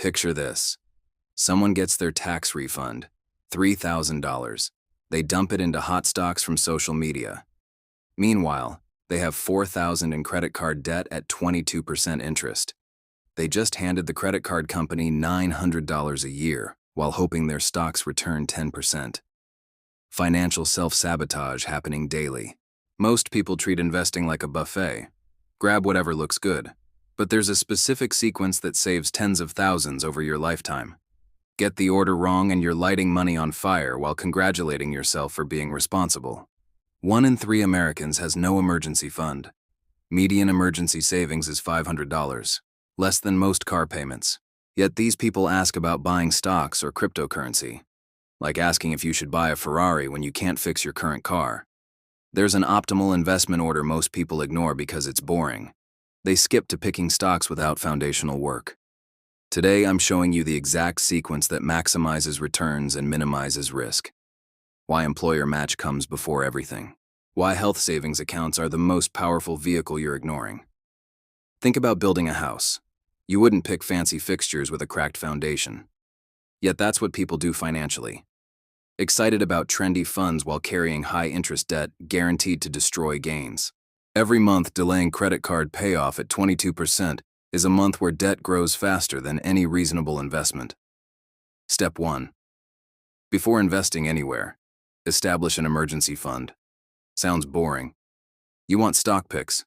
Picture this. Someone gets their tax refund, $3,000. They dump it into hot stocks from social media. Meanwhile, they have $4,000 in credit card debt at 22% interest. They just handed the credit card company $900 a year while hoping their stocks return 10%. Financial self-sabotage happening daily. Most people treat investing like a buffet. Grab whatever looks good. But there's a specific sequence that saves tens of thousands over your lifetime. Get the order wrong and you're lighting money on fire while congratulating yourself for being responsible. 1 in 3 Americans has no emergency fund. Median emergency savings is $500, less than most car payments. Yet these people ask about buying stocks or cryptocurrency, like asking if you should buy a Ferrari when you can't fix your current car. There's an optimal investment order most people ignore because it's boring. They skip to picking stocks without foundational work. Today, I'm showing you the exact sequence that maximizes returns and minimizes risk. Why employer match comes before everything. Why health savings accounts are the most powerful vehicle you're ignoring. Think about building a house. You wouldn't pick fancy fixtures with a cracked foundation. Yet that's what people do financially. Excited about trendy funds while carrying high-interest debt guaranteed to destroy gains. Every month delaying credit card payoff at 22% is a month where debt grows faster than any reasonable investment. Step 1. Before investing anywhere, establish an emergency fund. Sounds boring. You want stock picks.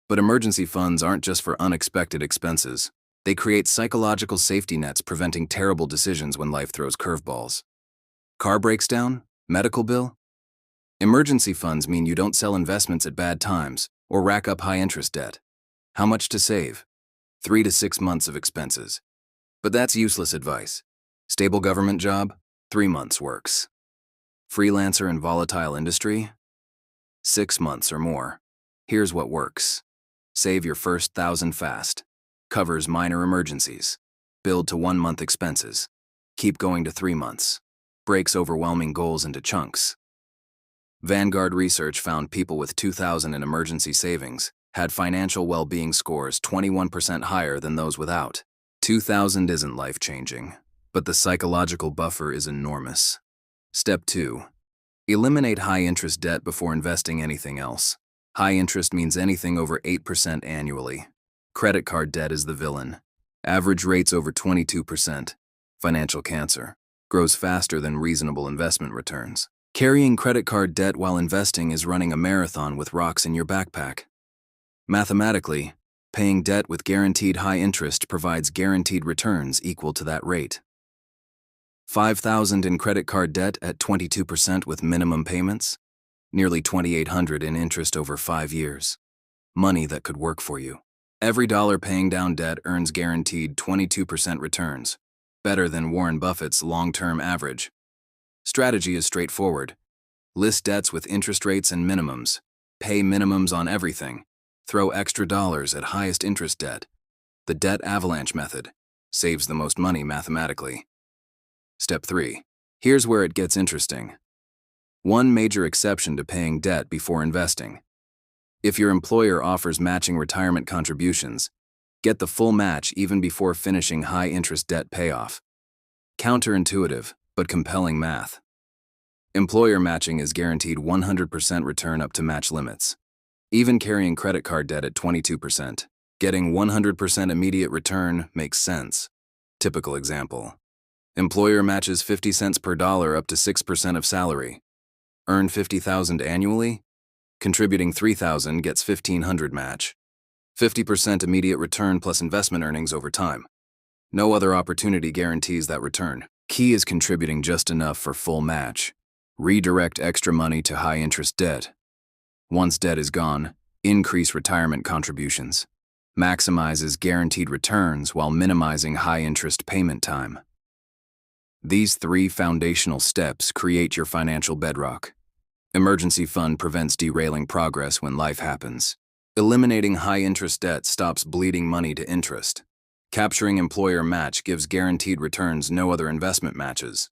But emergency funds aren't just for unexpected expenses. They create psychological safety nets preventing terrible decisions when life throws curveballs. Car breaks down? Medical bill? Emergency funds mean you don't sell investments at bad times or rack up high-interest debt. How much to save? 3 to 6 months of expenses. But that's useless advice. Stable government job? 3 months works. Freelancer in volatile industry? 6 months or more. Here's what works. Save your first 1,000 fast. Covers minor emergencies. Build to 1 month expenses. Keep going to 3 months. Breaks overwhelming goals into chunks. Vanguard research found people with 2,000 in emergency savings had financial well-being scores 21% higher than those without. 2,000 isn't life-changing, but the psychological buffer is enormous. Step 2. Eliminate high-interest debt before investing anything else. High interest means anything over 8% annually. Credit card debt is the villain. Average rates over 22%. Financial cancer. Grows faster than reasonable investment returns. Carrying credit card debt while investing is running a marathon with rocks in your backpack. Mathematically, paying debt with guaranteed high interest provides guaranteed returns equal to that rate. 5,000 in credit card debt at 22% with minimum payments, nearly 2,800 in interest over 5 years. Money that could work for you. Every dollar paying down debt earns guaranteed 22% returns, better than Warren Buffett's long-term average. Strategy is straightforward. List debts with interest rates and minimums. Pay minimums on everything. Throw extra dollars at highest interest debt. The debt avalanche method saves the most money mathematically. Step 3. Here's where it gets interesting. One major exception to paying debt before investing. If your employer offers matching retirement contributions, get the full match even before finishing high-interest debt payoff. Counterintuitive, but compelling math. Employer matching is guaranteed 100% return up to match limits. Even carrying credit card debt at 22%, getting 100% immediate return makes sense. Typical example. Employer matches 50 cents per dollar up to 6% of salary. Earn $50,000 annually? Contributing $3,000 gets $1,500 match. 50% immediate return plus investment earnings over time. No other opportunity guarantees that return. Key is contributing just enough for full match. Redirect extra money to high-interest debt. Once debt is gone, increase retirement contributions. Maximizes guaranteed returns while minimizing high-interest payment time. These 3 foundational steps create your financial bedrock. Emergency fund prevents derailing progress when life happens. Eliminating high-interest debt stops bleeding money to interest. Capturing employer match gives guaranteed returns no other investment matches.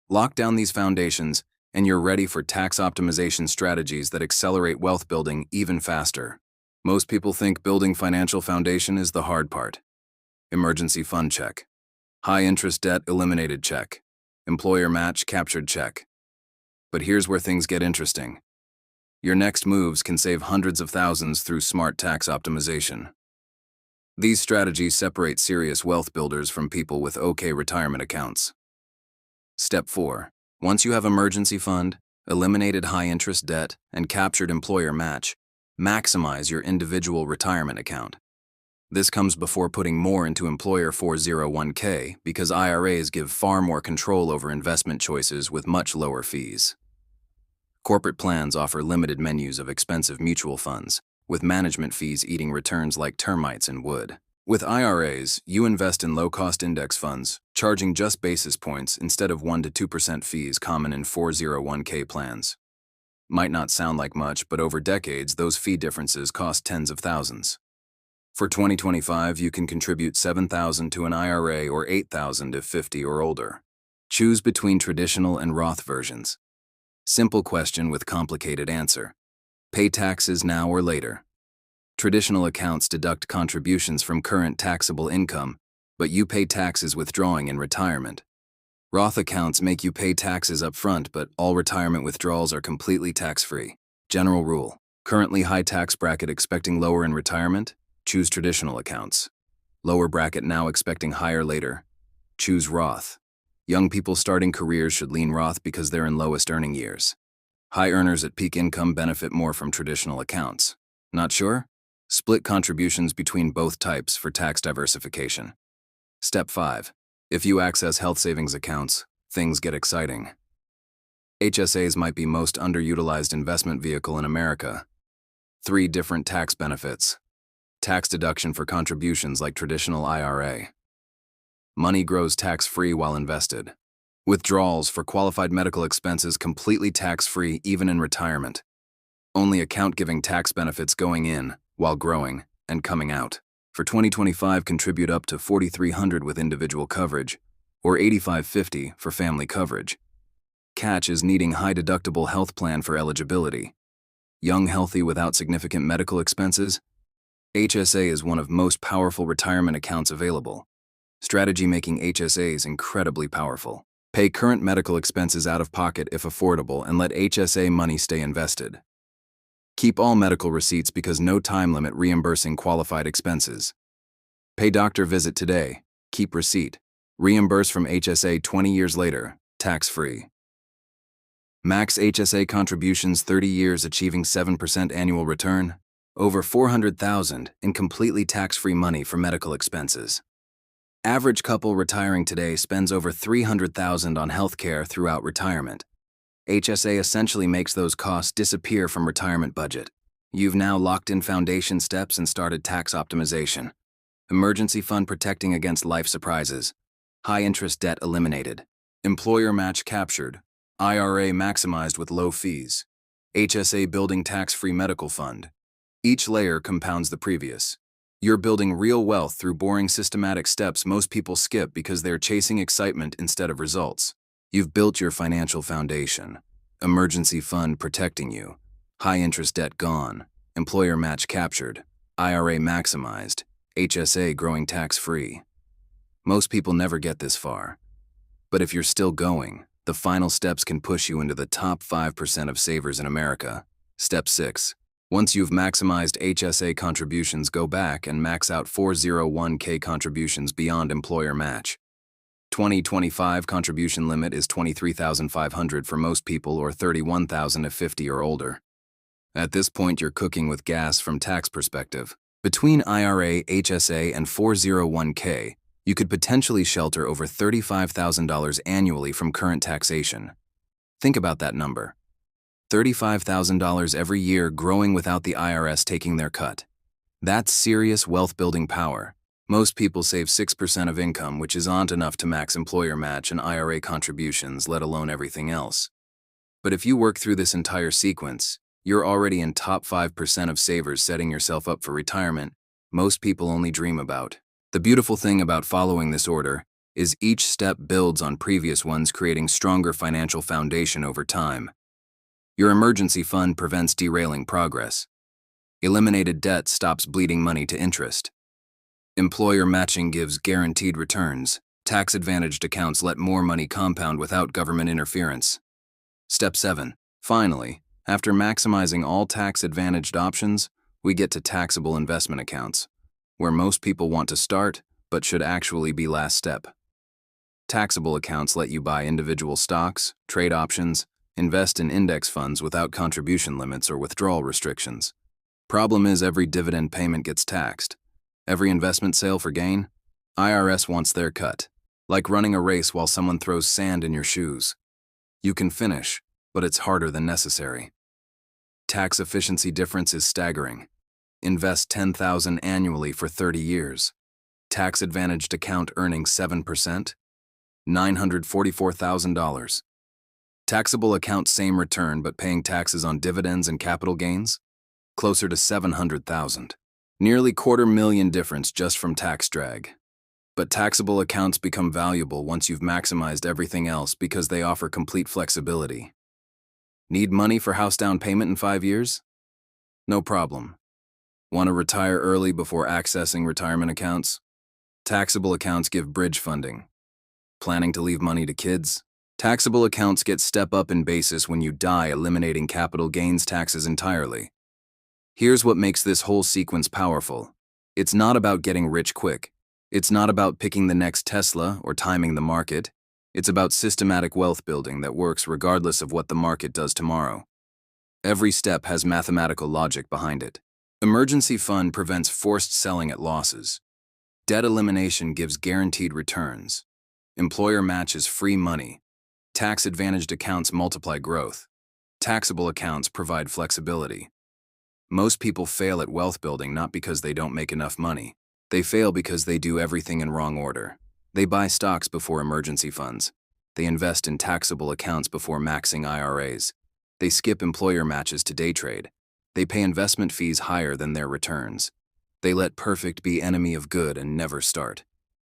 Lock down these foundations, and you're ready for tax optimization strategies that accelerate wealth building even faster. Most people think building financial foundation is the hard part. Emergency fund check. High interest debt eliminated, check. Employer match captured, check. But here's where things get interesting. Your next moves can save hundreds of thousands through smart tax optimization. These strategies separate serious wealth builders from people with okay retirement accounts. Step 4. Once you have emergency fund, eliminated high-interest debt, and captured employer match, maximize your individual retirement account. This comes before putting more into employer 401k because IRAs give far more control over investment choices with much lower fees. Corporate plans offer limited menus of expensive mutual funds, with management fees eating returns like termites in wood. With IRAs, you invest in low-cost index funds, charging just basis points instead of 1 to 2% fees common in 401k plans. Might not sound like much, but over decades, those fee differences cost tens of thousands. For 2025, you can contribute $7,000 to an IRA or $8,000 if 50 or older. Choose between traditional and Roth versions. Simple question with complicated answer. Pay taxes now or later. Traditional accounts deduct contributions from current taxable income, but you pay taxes withdrawing in retirement. Roth accounts make you pay taxes up front, but all retirement withdrawals are completely tax-free. General rule. Currently high tax bracket expecting lower in retirement? Choose traditional accounts. Lower bracket now expecting higher later? Choose Roth. Young people starting careers should lean Roth because they're in lowest earning years. High earners at peak income benefit more from traditional accounts. Not sure? Split contributions between both types for tax diversification. Step 5. If you access health savings accounts, things get exciting. HSAs might be most underutilized investment vehicle in America. 3 different tax benefits. Tax deduction for contributions like traditional IRA. Money grows tax-free while invested. Withdrawals for qualified medical expenses completely tax-free even in retirement. Only account giving tax benefits going in while growing and coming out. For 2025, contribute up to $4,300 with individual coverage, or $8,550 for family coverage. Catch is needing high deductible health plan for eligibility. Young healthy without significant medical expenses? HSA is one of most powerful retirement accounts available. Strategy making HSAs incredibly powerful. Pay current medical expenses out of pocket if affordable and let HSA money stay invested. Keep all medical receipts because no time limit reimbursing qualified expenses. Pay doctor visit today, keep receipt. Reimburse from HSA 20 years later, tax-free. Max HSA contributions 30 years achieving 7% annual return. Over $400,000 in completely tax-free money for medical expenses. Average couple retiring today spends over $300,000 on healthcare throughout retirement. HSA essentially makes those costs disappear from retirement budget. You've now locked in foundation steps and started tax optimization. Emergency fund protecting against life surprises. High interest debt eliminated. Employer match captured. IRA maximized with low fees. HSA building tax-free medical fund. Each layer compounds the previous. You're building real wealth through boring systematic steps most people skip because they're chasing excitement instead of results. You've built your financial foundation. Emergency fund protecting you. High interest debt gone. Employer match captured. IRA maximized. HSA growing tax-free. Most people never get this far. But if you're still going, the final steps can push you into the top 5% of savers in America. Step 6. Once you've maximized HSA contributions, go back and max out 401k contributions beyond employer match. 2025 contribution limit is $23,500 for most people or $31,000 if 50 or older. At this point, you're cooking with gas from tax perspective. Between IRA, HSA, and 401k, you could potentially shelter over $35,000 annually from current taxation. Think about that number. $35,000 every year growing without the IRS taking their cut. That's serious wealth-building power. Most people save 6% of income, which isn't enough to max employer match and IRA contributions, let alone everything else. But if you work through this entire sequence, you're already in top 5% of savers setting yourself up for retirement most people only dream about. The beautiful thing about following this order is each step builds on previous ones, creating stronger financial foundation over time. Your emergency fund prevents derailing progress. Eliminated debt stops bleeding money to interest. Employer matching gives guaranteed returns. Tax-advantaged accounts let more money compound without government interference. Step 7. Finally, after maximizing all tax-advantaged options, we get to taxable investment accounts, where most people want to start, but should actually be last step. Taxable accounts let you buy individual stocks, trade options, invest in index funds without contribution limits or withdrawal restrictions. Problem is, every dividend payment gets taxed. Every investment sale for gain, IRS wants their cut. Like running a race while someone throws sand in your shoes. You can finish, but it's harder than necessary. Tax efficiency difference is staggering. Invest $10,000 annually for 30 years. Tax-advantaged account earning 7%, $944,000. Taxable account same return but paying taxes on dividends and capital gains, closer to $700,000. Nearly $250,000 difference just from tax drag. But taxable accounts become valuable once you've maximized everything else because they offer complete flexibility. Need money for house down payment in 5 years? No problem. Want to retire early before accessing retirement accounts? Taxable accounts give bridge funding. Planning to leave money to kids? Taxable accounts get step up in basis when you die, eliminating capital gains taxes entirely. Here's what makes this whole sequence powerful. It's not about getting rich quick. It's not about picking the next Tesla or timing the market. It's about systematic wealth building that works regardless of what the market does tomorrow. Every step has mathematical logic behind it. Emergency fund prevents forced selling at losses. Debt elimination gives guaranteed returns. Employer matches free money. Tax-advantaged accounts multiply growth. Taxable accounts provide flexibility. Most people fail at wealth building not because they don't make enough money. They fail because they do everything in wrong order. They buy stocks before emergency funds. They invest in taxable accounts before maxing IRAs. They skip employer matches to day trade. They pay investment fees higher than their returns. They let perfect be enemy of good and never start.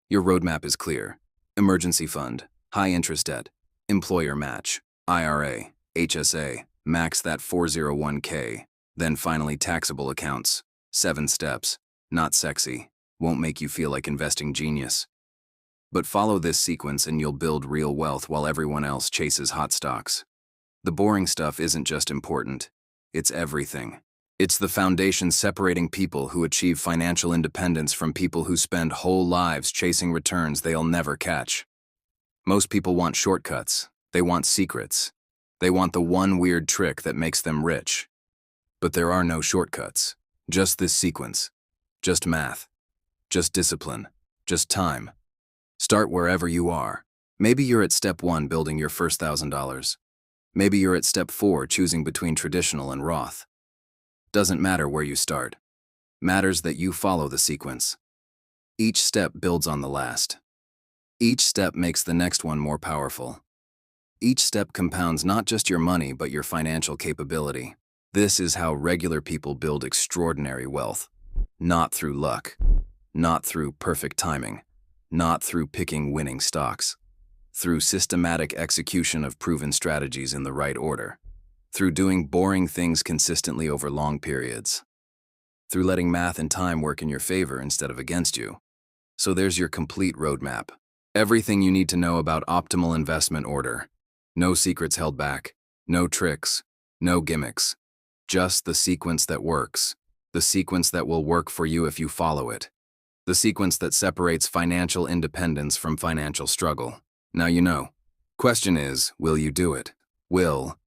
Your roadmap is clear. Emergency fund, high interest debt, employer match, IRA, HSA, max that 401k, then finally taxable accounts. 7 steps, not sexy. Won't make you feel like investing genius. But follow this sequence and you'll build real wealth while everyone else chases hot stocks. The boring stuff isn't just important, it's everything. It's the foundation separating people who achieve financial independence from people who spend whole lives chasing returns they'll never catch. Most people want shortcuts, they want secrets. They want the one weird trick that makes them rich. But there are no shortcuts, just this sequence, just math. Just discipline. Just time. Start wherever you are. Maybe you're at step 1 building your first $1,000. Maybe you're at step 4 choosing between traditional and Roth. Doesn't matter where you start. Matters that you follow the sequence. Each step builds on the last. Each step makes the next one more powerful. Each step compounds not just your money but your financial capability. This is how regular people build extraordinary wealth. Not through luck. Not through perfect timing, not through picking winning stocks, through systematic execution of proven strategies in the right order, through doing boring things consistently over long periods, through letting math and time work in your favor instead of against you. So there's your complete roadmap. Everything you need to know about optimal investment order. No secrets held back, no tricks, no gimmicks. Just the sequence that works, the sequence that will work for you if you follow it. The sequence that separates financial independence from financial struggle. Now you know. Question is, will you do it? Will